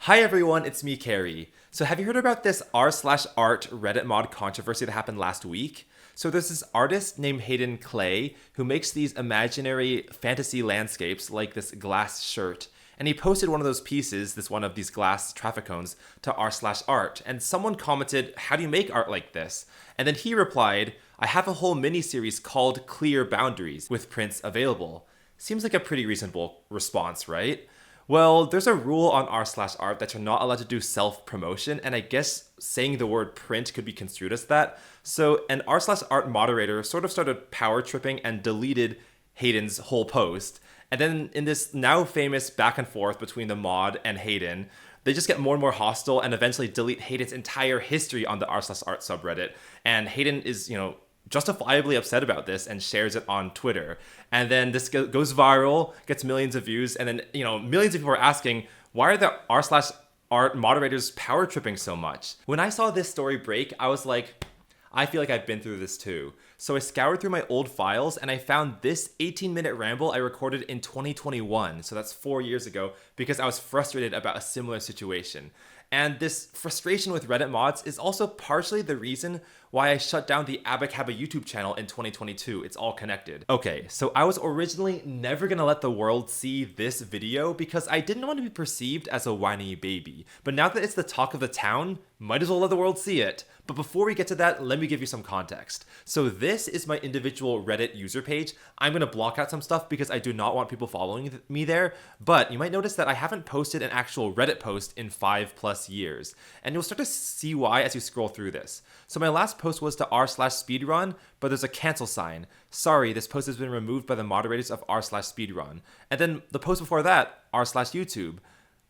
Hi everyone, it's me, Cary. So have you heard about this r/art Reddit mod controversy that happened last week? So there's this artist named Hayden Clay who makes these imaginary fantasy landscapes like this glass shirt. And he posted one of those pieces, this one of these glass traffic cones, to r/art. And someone commented, how do you make art like this? And then he replied, I have a whole mini-series called Clear Boundaries with prints available. Seems like a pretty reasonable response, right? Well, there's a rule on r/art that you're not allowed to do self-promotion, and I guess saying the word print could be construed as that. So an r/art moderator sort of started power tripping and deleted Hayden's whole post. And then in this now famous back and forth between the mod and Hayden, they just get more and more hostile and eventually delete Hayden's entire history on the r/art subreddit. And Hayden is, justifiably upset about this and shares it on Twitter. And then this goes viral, gets millions of views, and then, millions of people are asking, why are the r/art moderators power tripping so much? When I saw this story break, I was like, I feel like I've been through this too. So I scoured through my old files and I found this 18-minute ramble I recorded in 2021, so that's 4 years ago, because I was frustrated about a similar situation. And this frustration with Reddit mods is also partially the reason why I shut down the Abacaba YouTube channel in 2022. It's all connected. Okay, so I was originally never gonna let the world see this video because I didn't want to be perceived as a whiny baby. But now that it's the talk of the town, might as well let the world see it. But before we get to that, let me give you some context. So this is my individual Reddit user page. I'm going to block out some stuff because I do not want people following me there. But you might notice that I haven't posted an actual Reddit post in 5+ years. And you'll start to see why as you scroll through this. So my last post was to r/speedrun, but there's a cancel sign. Sorry, this post has been removed by the moderators of r/speedrun. And then the post before that, r/YouTube.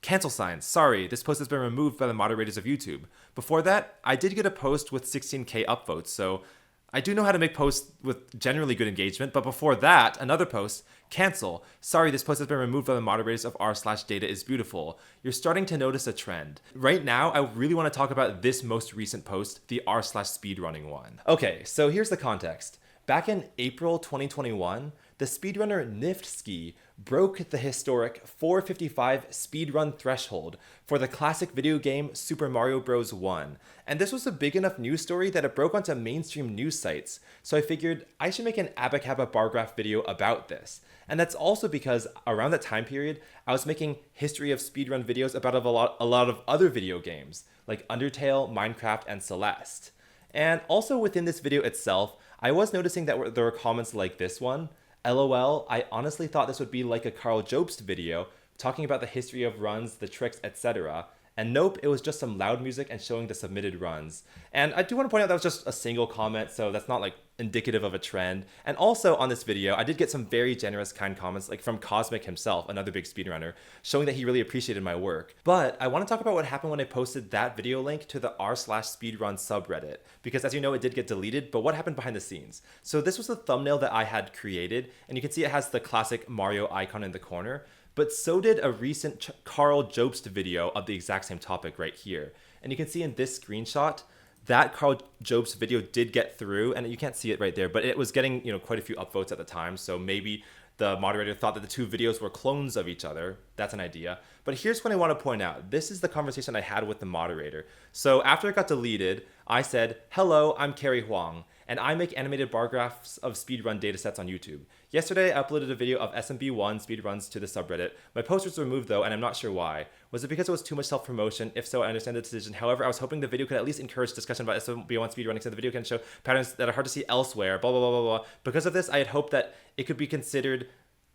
Cancel sign. Sorry, this post has been removed by the moderators of YouTube. Before that, I did get a post with 16k upvotes, so I do know how to make posts with generally good engagement, but before that, another post, cancel. Sorry, this post has been removed by the moderators of r/data is beautiful. You're starting to notice a trend. Right now, I really want to talk about this most recent post, the r/speedrunning one. Okay, so here's the context. Back in April 2021, the speedrunner Niftski broke the historic 455 speedrun threshold for the classic video game Super Mario Bros. 1. And this was a big enough news story that it broke onto mainstream news sites. So I figured I should make an Abacaba bar graph video about this. And that's also because around that time period, I was making history of speedrun videos about a lot of other video games, like Undertale, Minecraft, and Celeste. And also within this video itself, I was noticing that there were comments like this one. LOL, I honestly thought this would be like a Carl Jobst video, talking about the history of runs, the tricks, etc. And nope, it was just some loud music and showing the submitted runs. And I do want to point out that was just a single comment, so that's not like indicative of a trend. And also on this video, I did get some very generous, kind comments, like from Cosmic himself, another big speedrunner, showing that he really appreciated my work. But I want to talk about what happened when I posted that video link to the r/speedrun subreddit, because as you know, it did get deleted, but what happened behind the scenes? So this was the thumbnail that I had created, and you can see it has the classic Mario icon in the corner. But so did a recent Carl Jobst video of the exact same topic right here. And you can see in this screenshot, that Carl Jobst video did get through, and you can't see it right there, but it was getting, quite a few upvotes at the time. So maybe the moderator thought that the two videos were clones of each other. That's an idea. But here's what I want to point out. This is the conversation I had with the moderator. So after it got deleted, I said, hello, I'm Cary Huang, and I make animated bar graphs of speedrun datasets on YouTube. Yesterday, I uploaded a video of SMB1 speedruns to the subreddit. My post was removed though, and I'm not sure why. Was it because it was too much self-promotion? If so, I understand the decision. However, I was hoping the video could at least encourage discussion about SMB1 speedrunning, so the video can show patterns that are hard to see elsewhere, blah, blah, blah, blah, blah. Because of this, I had hoped that it could be considered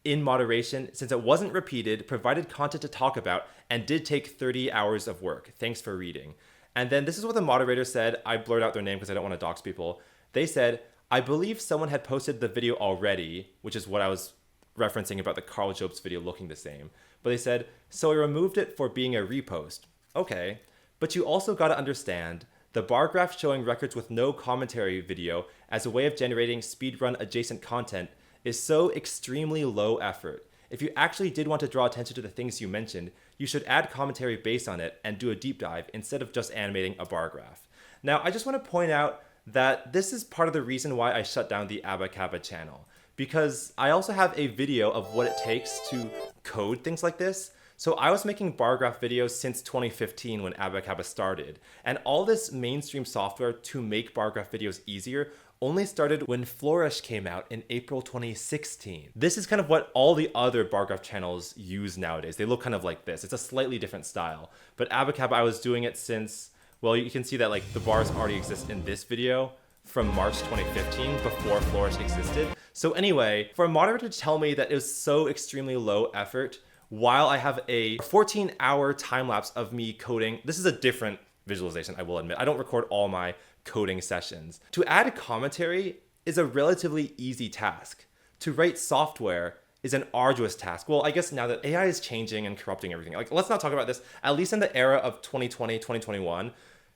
in moderation, since it wasn't repeated, provided content to talk about, and did take 30 hours of work. Thanks for reading. And then this is what the moderator said. I blurred out their name because I don't want to dox people. They said, I believe someone had posted the video already, which is what I was referencing about the Carl Jobst video looking the same. But they said, so I removed it for being a repost. Okay, but you also got to understand, the bar graph showing records with no commentary video as a way of generating speedrun adjacent content is so extremely low effort. If you actually did want to draw attention to the things you mentioned, you should add commentary based on it and do a deep dive instead of just animating a bar graph. Now, I just want to point out that this is part of the reason why I shut down the Abacaba channel, because I also have a video of what it takes to code things like this. So I was making bar graph videos since 2015 when Abacaba started, and all this mainstream software to make bar graph videos easier only started when Flourish came out in April 2016. This is kind of what all the other bar graph channels use nowadays. They look kind of like this. It's a slightly different style. But Abacaba, I was doing it since, well, you can see that like the bars already exist in this video from March 2015 before Flourish existed. So anyway, for a moderator to tell me that it was so extremely low effort while I have a 14-hour time lapse of me coding, this is a different visualization, I will admit. I don't record all my coding sessions. To add commentary is a relatively easy task. To write software is an arduous task. Well, I guess now that AI is changing and corrupting everything, like let's not talk about this, at least in the era of 2020, 2021,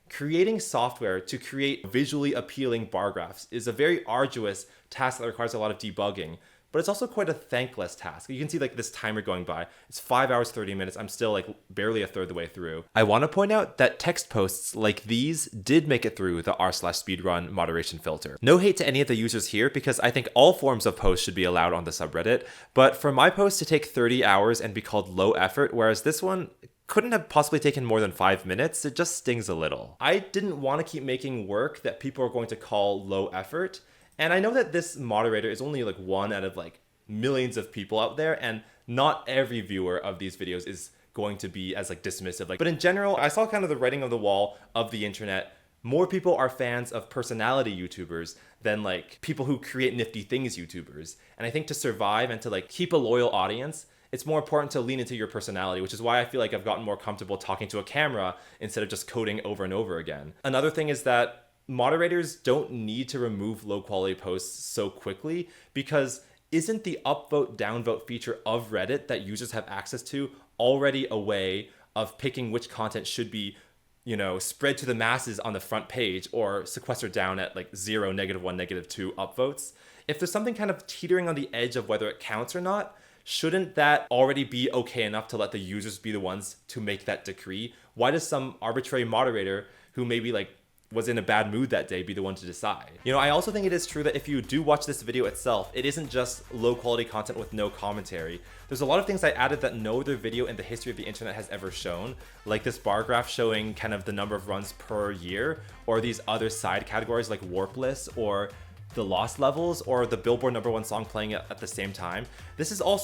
creating software to create visually appealing bar graphs is a very arduous task that requires a lot of debugging, but it's also quite a thankless task. You can see like this timer going by. It's 5 hours, 30 minutes. I'm still like barely a third of the way through. I want to point out that text posts like these did make it through the r/speedrun moderation filter. No hate to any of the users here because I think all forms of posts should be allowed on the subreddit, but for my post to take 30 hours and be called low effort, whereas this one couldn't have possibly taken more than 5 minutes, it just stings a little. I didn't want to keep making work that people are going to call low effort. And I know that this moderator is only like one out of like millions of people out there, and not every viewer of these videos is going to be as like dismissive. But in general, I saw kind of the writing of the wall of the internet. More people are fans of personality YouTubers than like people who create nifty things YouTubers. And I think to survive and to like keep a loyal audience, it's more important to lean into your personality, which is why I feel like I've gotten more comfortable talking to a camera instead of just coding over and over again. Another thing is that moderators don't need to remove low quality posts so quickly, because isn't the upvote downvote feature of Reddit that users have access to already a way of picking which content should be, you know, spread to the masses on the front page or sequestered down at like 0, -1, -2 upvotes? If there's something kind of teetering on the edge of whether it counts or not, shouldn't that already be okay enough to let the users be the ones to make that decree? Why does some arbitrary moderator who maybe like was in a bad mood that day be the one to decide? You know, I also think it is true that if you do watch this video itself, it isn't just low quality content with no commentary. There's a lot of things I added that no other video in the history of the internet has ever shown, like this bar graph showing kind of the number of runs per year, or these other side categories like warpless or the lost levels, or the Billboard #1 song playing at the same time. These are all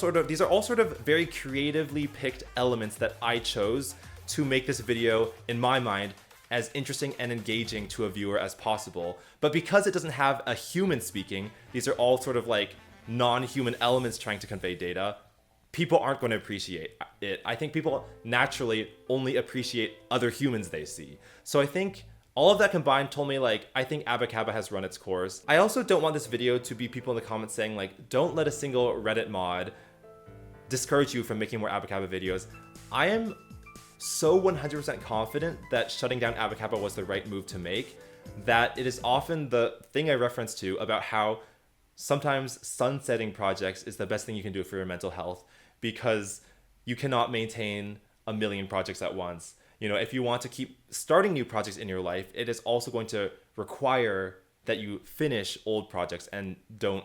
sort of very creatively picked elements that I chose to make this video, in my mind, as interesting and engaging to a viewer as possible. But because it doesn't have a human speaking, these are all sort of like non-human elements trying to convey data, people aren't going to appreciate it. I think people naturally only appreciate other humans they see. So I think all of that combined told me like, I think Abacaba has run its course. I also don't want this video to be people in the comments saying like, don't let a single Reddit mod discourage you from making more Abacaba videos. I am so 100% confident that shutting down Abacaba was the right move to make, that it is often the thing I reference to about how sometimes sunsetting projects is the best thing you can do for your mental health, because you cannot maintain a million projects at once. You know, if you want to keep starting new projects in your life, it is also going to require that you finish old projects and don't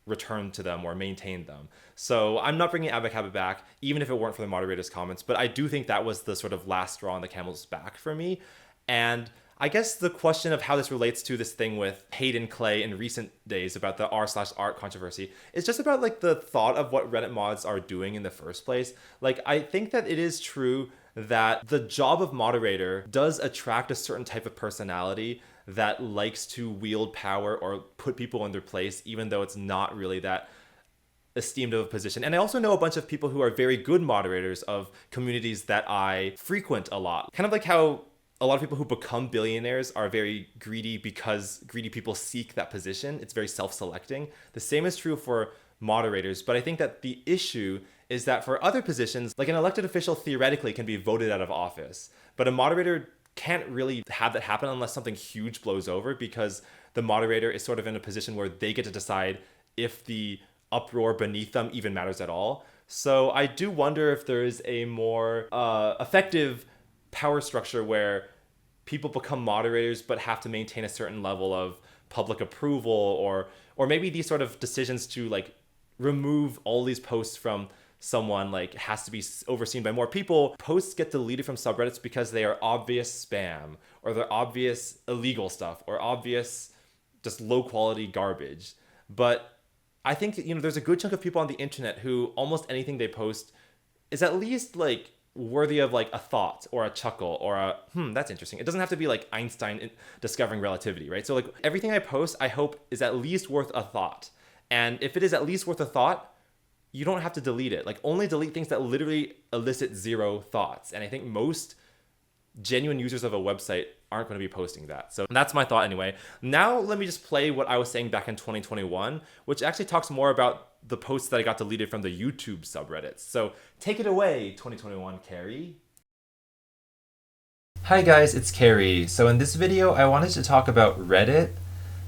return to them or maintain them. So I'm not bringing Abacaba back, even if it weren't for the moderator's comments, but I do think that was the sort of last straw on the camel's back for me. And I guess the question of how this relates to this thing with Hayden Clay in recent days about the r/art controversy is just about like the thought of what Reddit mods are doing in the first place. Like, I think that it is true that the job of moderator does attract a certain type of personality that likes to wield power or put people in their place, even though it's not really that esteemed of a position. And I also know a bunch of people who are very good moderators of communities that I frequent a lot. Kind of like how a lot of people who become billionaires are very greedy because greedy people seek that position. It's very self-selecting. The same is true for moderators, but I think that the issue is that for other positions, like an elected official theoretically can be voted out of office, but a moderator can't really have that happen unless something huge blows over, because the moderator is sort of in a position where they get to decide if the uproar beneath them even matters at all. So I do wonder if there is a more effective power structure where people become moderators but have to maintain a certain level of public approval, or maybe these sort of decisions to like remove all these posts from someone like has to be overseen by more people, posts get deleted from subreddits because they are obvious spam, or they're obvious illegal stuff, or obvious just low quality garbage. But I think, there's a good chunk of people on the internet who almost anything they post is at least like worthy of like a thought or a chuckle or a that's interesting. It doesn't have to be like Einstein discovering relativity, right? So like everything I post, I hope is at least worth a thought. And if it is at least worth a thought, you don't have to delete it. Like, only delete things that literally elicit zero thoughts. And I think most genuine users of a website aren't going to be posting that. So that's my thought anyway. Now let me just play what I was saying back in 2021, which actually talks more about the posts that I got deleted from the YouTube subreddits. So take it away, 2021, Cary. Hi guys, it's Cary. So in this video, I wanted to talk about Reddit,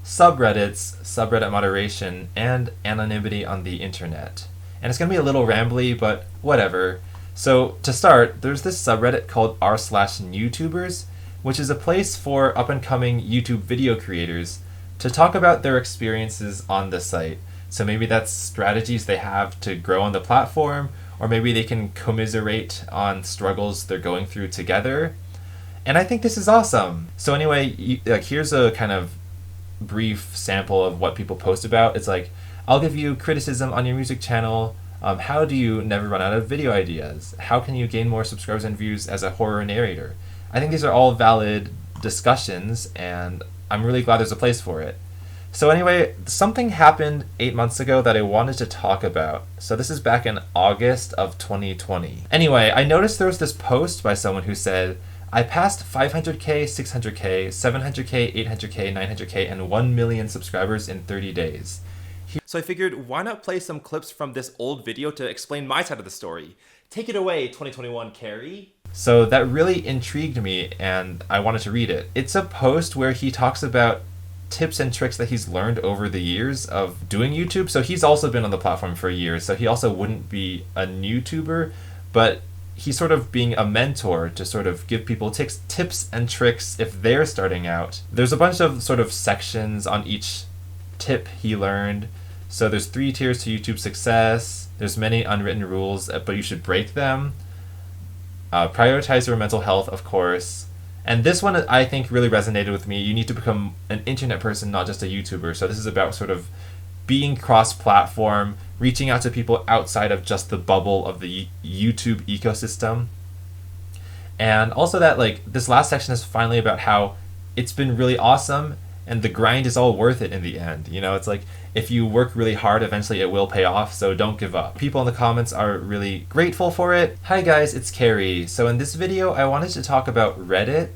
subreddits, subreddit moderation, and anonymity on the internet. And it's going to be a little rambly, but whatever. So to start, there's this subreddit called r/YouTubers, which is a place for up-and-coming YouTube video creators to talk about their experiences on the site. So maybe that's strategies they have to grow on the platform, or maybe they can commiserate on struggles they're going through together. And I think this is awesome. So anyway, here's a kind of brief sample of what people post about. It's like, I'll give you criticism on your music channel. How do you never run out of video ideas? How can you gain more subscribers and views as a horror narrator? I think these are all valid discussions, and I'm really glad there's a place for it. So anyway, something happened 8 months ago that I wanted to talk about. So this is back in August of 2020. Anyway, I noticed there was this post by someone who said, I passed 500K, 600K, 700K, 800K, 900K, and 1 million subscribers in 30 days. So I figured, why not play some clips from this old video to explain my side of the story? Take it away, 2021, Cary. So that really intrigued me, and I wanted to read it. It's a post where he talks about tips and tricks that he's learned over the years of doing YouTube. So he's also been on the platform for years, so he also wouldn't be a YouTuber, but he's sort of being a mentor to sort of give people tips and tricks if they're starting out. There's a bunch of sort of sections on each tip he learned. So there's 3 tiers to YouTube success. There's many unwritten rules, but you should break them. Prioritize your mental health, of course. And this one, I think, really resonated with me. You need to become an internet person, not just a YouTuber. So this is about sort of being cross-platform, reaching out to people outside of just the bubble of the YouTube ecosystem. And also that, like, this last section is finally about how it's been really awesome and the grind is all worth it in the end. It's like, if you work really hard, eventually it will pay off, so don't give up. People in the comments are really grateful for it. Hi guys, it's Cary. So in this video, I wanted to talk about Reddit,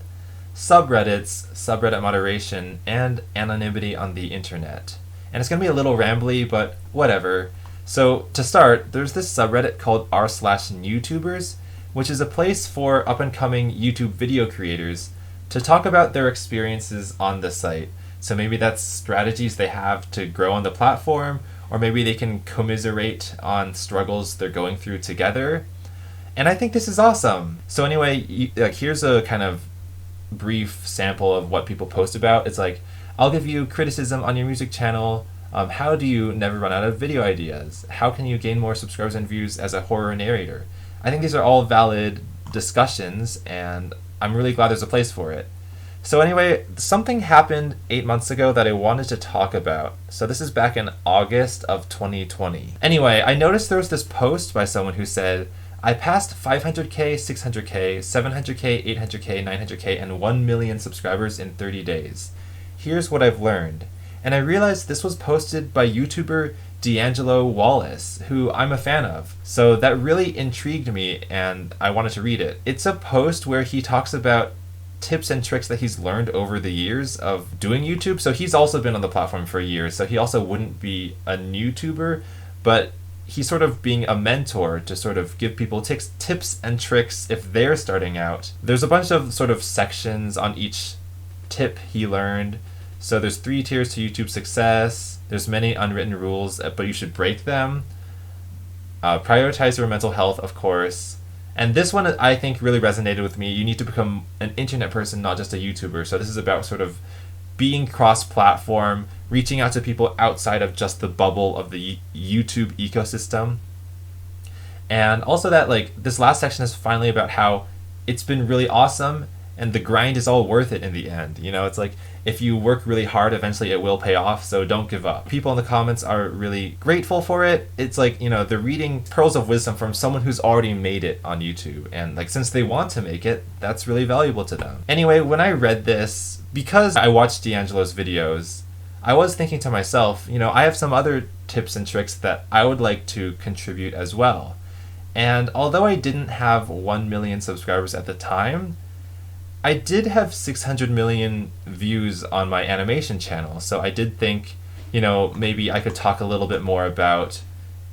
subreddits, subreddit moderation, and anonymity on the internet. And it's going to be a little rambly, but whatever. So to start, there's this subreddit called r/YouTubers, which is a place for up-and-coming YouTube video creators to talk about their experiences on the site. So maybe that's strategies they have to grow on the platform, or maybe they can commiserate on struggles they're going through together. And I think this is awesome. So anyway, here's a kind of brief sample of what people post about. It's like, I'll give you criticism on your music channel. How do you never run out of video ideas? How can you gain more subscribers and views as a horror narrator? I think these are all valid discussions, and I'm really glad there's a place for it. So anyway, something happened 8 months ago that I wanted to talk about. So this is back in August of 2020. Anyway, I noticed there was this post by someone who said, I passed 500K, 600K, 700K, 800K, 900K, and 1 million subscribers in 30 days. Here's what I've learned. And I realized this was posted by YouTuber D'Angelo Wallace, who I'm a fan of. So that really intrigued me, and I wanted to read it. It's a post where he talks about tips and tricks that he's learned over the years of doing YouTube. So he's also been on the platform for years, so he also wouldn't be a YouTuber, but he's sort of being a mentor to sort of give people tips and tricks if they're starting out. There's a bunch of sort of sections on each tip he learned. So there's 3 tiers to YouTube success. There's many unwritten rules, but you should break them. Prioritize your mental health, of course. And this one, I think, really resonated with me. You need to become an internet person, not just a YouTuber. So this is about sort of being cross-platform, reaching out to people outside of just the bubble of the YouTube ecosystem. And also that like this last section is finally about how it's been really awesome and the grind is all worth it in the end. You know, it's like if you work really hard, eventually it will pay off, so don't give up. People in the comments are really grateful for it. It's like, you know, they're reading pearls of wisdom from someone who's already made it on YouTube. And like, since they want to make it, that's really valuable to them. Anyway, when I read this, because I watched D'Angelo's videos, I was thinking to myself, you know, I have some other tips and tricks that I would like to contribute as well. And although I didn't have 1 million subscribers at the time, I did have 600 million views on my animation channel, so I did think, you know, maybe I could talk a little bit more about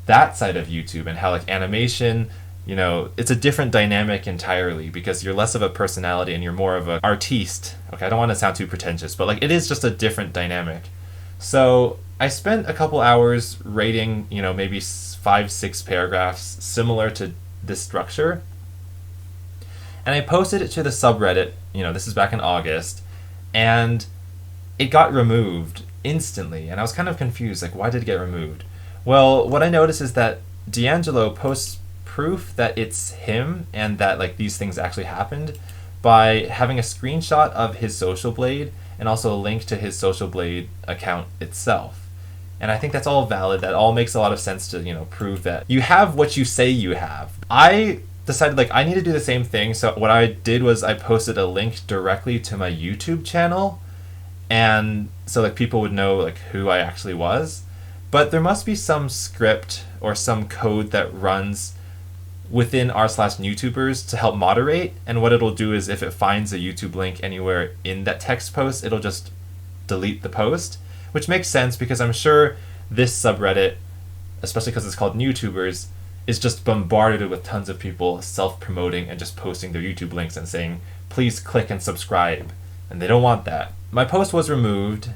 that side of YouTube and how like animation, you know, it's a different dynamic entirely because you're less of a personality and you're more of an artiste. Okay, I don't want to sound too pretentious, but like it is just a different dynamic. So I spent a couple hours rating, you know, maybe 5-6 paragraphs similar to this structure. And I posted it to the subreddit, you know, this is back in August, and it got removed instantly. And I was kind of confused, like, why did it get removed? Well, what I noticed is that D'Angelo posts proof that it's him and that, like, these things actually happened by having a screenshot of his Social Blade and also a link to his Social Blade account itself. And I think that's all valid. That all makes a lot of sense to, you know, prove that you have what you say you have. I decided like I need to do the same thing, so what I did was I posted a link directly to my YouTube channel, and so like people would know like who I actually was. But there must be some script or some code that runs within r/YouTubers to help moderate, and what it'll do is if it finds a YouTube link anywhere in that text post, it'll just delete the post, which makes sense because I'm sure this subreddit, especially because it's called YouTubers, is just bombarded with tons of people self-promoting and just posting their YouTube links and saying, please click and subscribe. And they don't want that. My post was removed,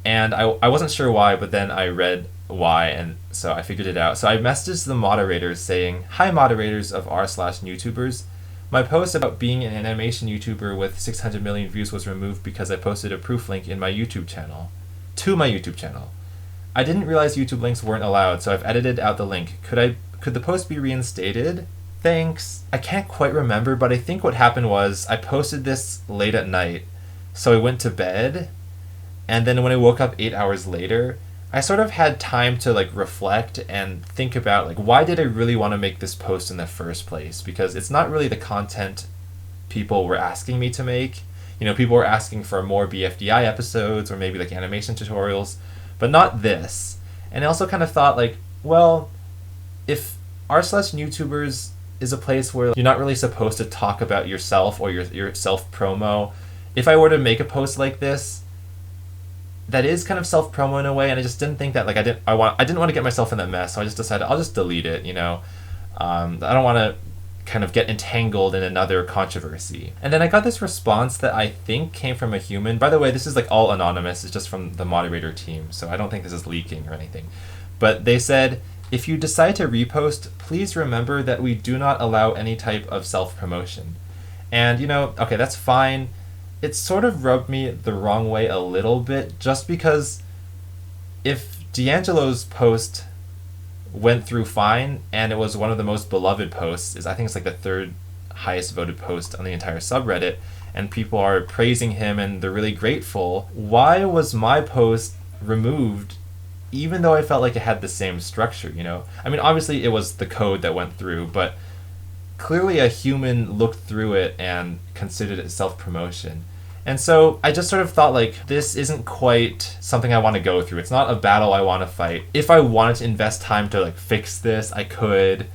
and I wasn't sure why, but then I read why, and so I figured it out. So I messaged the moderators saying, hi moderators of r/YouTubers. My post about being an animation YouTuber with 600 million views was removed because I posted a proof link in my YouTube channel. To my YouTube channel. I didn't realize YouTube links weren't allowed, so I've edited out the link. Could the post be reinstated? Thanks. I can't quite remember, but I think what happened was I posted this late at night, so I went to bed, and then when I woke up 8 hours later, I sort of had time to like reflect and think about like why did I really want to make this post in the first place? Because it's not really the content people were asking me to make. You know, people were asking for more BFDI episodes or maybe like animation tutorials, but not this. And I also kind of thought like, well, if r/YouTubers is a place where you're not really supposed to talk about yourself or your self-promo, if I were to make a post like this, that is kind of self-promo in a way, and I just didn't think that like I didn't want to get myself in that mess, so I just decided I'll just delete it, you know. I don't want to kind of get entangled in another controversy. And then I got this response that I think came from a human. By the way, this is like all anonymous, it's just from the moderator team, so I don't think this is leaking or anything. But they said, if you decide to repost, please remember that we do not allow any type of self-promotion. And, you know, okay, that's fine. It sort of rubbed me the wrong way a little bit, just because if D'Angelo's post went through fine, and it was one of the most beloved posts, I think it's like the third highest voted post on the entire subreddit, and people are praising him and they're really grateful, why was my post removed even though I felt like it had the same structure, you know? I mean, obviously it was the code that went through, but clearly a human looked through it and considered it self-promotion. And so I just sort of thought like, this isn't quite something I want to go through. It's not a battle I want to fight. If I wanted to invest time to like fix this, I could.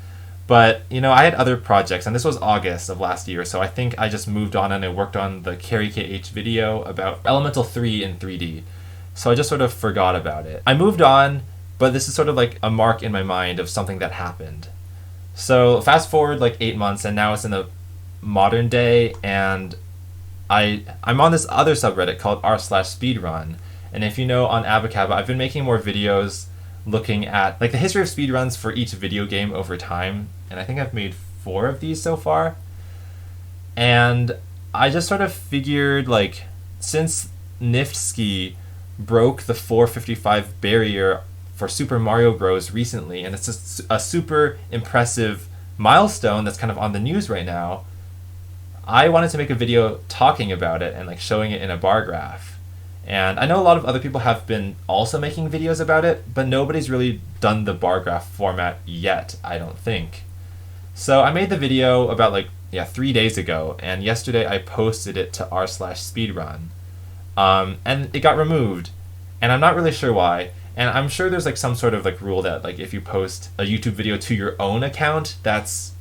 But, you know, I had other projects, and this was August of last year, so I think I just moved on and I worked on the Cary KH video about Elemental 3 in 3D. So I just sort of forgot about it. I moved on, but this is sort of like a mark in my mind of something that happened. So fast forward like 8 months, and now it's in the modern day, and I'm on this other subreddit called r/Speedrun. And if you know, on Abacaba, I've been making more videos looking at like the history of speedruns for each video game over time. And I think I've made 4 of these so far. And I just sort of figured like, since Niftski broke the 455 barrier for Super Mario Bros. Recently, and it's just a super impressive milestone that's kind of on the news right now, I wanted to make a video talking about it and like showing it in a bar graph. And I know a lot of other people have been also making videos about it, but nobody's really done the bar graph format yet, I don't think. So I made the video about 3 days ago, and yesterday I posted it to r/speedrun. And it got removed, and I'm not really sure why. And I'm sure there's like some sort of like rule that like if you post a YouTube video to your own account, that's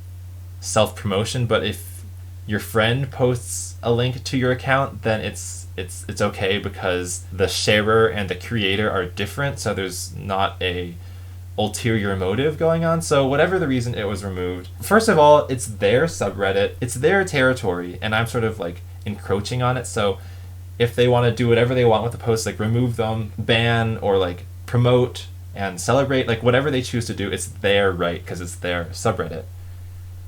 self-promotion, but if your friend posts a link to your account, then it's okay because the sharer and the creator are different, so there's not a ulterior motive going on. So whatever the reason, it was removed. First of all, it's their subreddit, it's their territory, and I'm sort of like encroaching on it. So if they want to do whatever they want with the posts, like remove them, ban, or like promote and celebrate, like whatever they choose to do, it's their right because it's their subreddit.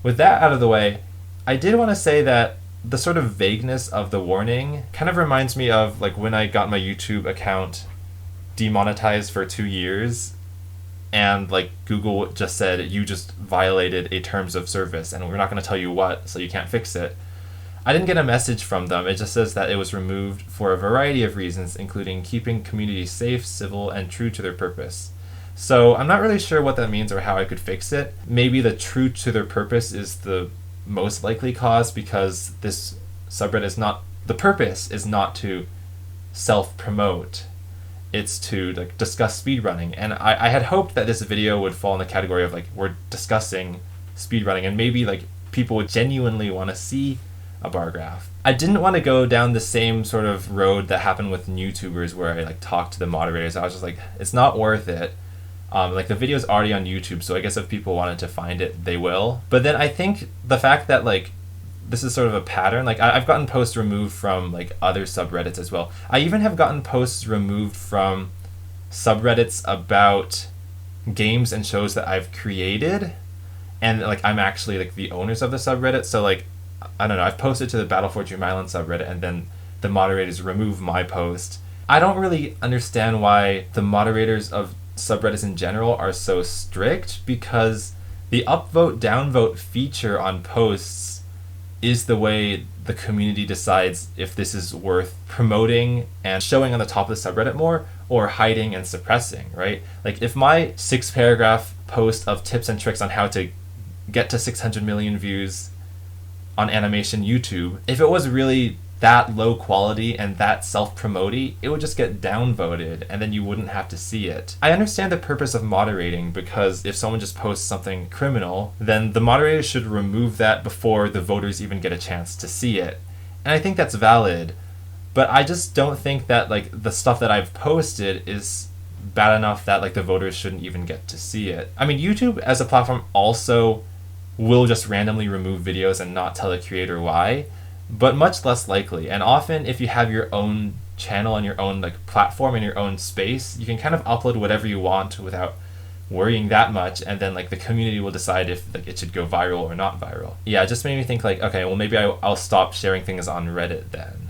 With that out of the way, I did want to say that the sort of vagueness of the warning kind of reminds me of like when I got my YouTube account demonetized for 2 years, and like Google just said, you just violated a terms of service and we're not going to tell you what, so you can't fix it. I didn't get a message from them. It just says that it was removed for a variety of reasons, including keeping communities safe, civil, and true to their purpose. So I'm not really sure what that means or how I could fix it. Maybe the true to their purpose is the most likely cause, because this subreddit is not, the purpose is not to self-promote. It's to like discuss speedrunning. And I had hoped that this video would fall in the category of like, we're discussing speedrunning, and maybe like people would genuinely want to see a bar graph. I didn't want to go down the same sort of road that happened with YouTubers where I like talked to the moderators. I was just like, it's not worth it. Like the video's already on YouTube, so I guess if people wanted to find it, they will. But then I think the fact that like this is sort of a pattern, like I've gotten posts removed from like other subreddits as well. I even have gotten posts removed from subreddits about games and shows that I've created, and like I'm actually like the owners of the subreddit. So like I don't know, I've posted to the Battle for Dream Island subreddit, and then the moderators remove my post. I don't really understand why the moderators of subreddits in general are so strict, because the upvote downvote feature on posts is the way the community decides if this is worth promoting and showing on the top of the subreddit more, or hiding and suppressing, right? Like if my 6-paragraph post of tips and tricks on how to get to 600 million views on animation YouTube, if it was really that low quality and that self-promoty, it would just get downvoted and then you wouldn't have to see it. I understand the purpose of moderating, because if someone just posts something criminal, then the moderator should remove that before the voters even get a chance to see it. And I think that's valid, but I just don't think that like the stuff that I've posted is bad enough that like the voters shouldn't even get to see it. I mean, YouTube as a platform also will just randomly remove videos and not tell the creator why, but much less likely. And often if you have your own channel and your own like platform and your own space, you can kind of upload whatever you want without worrying that much, and then like the community will decide if like it should go viral or not viral. Yeah, it just made me think like, okay, well maybe I'll stop sharing things on Reddit then.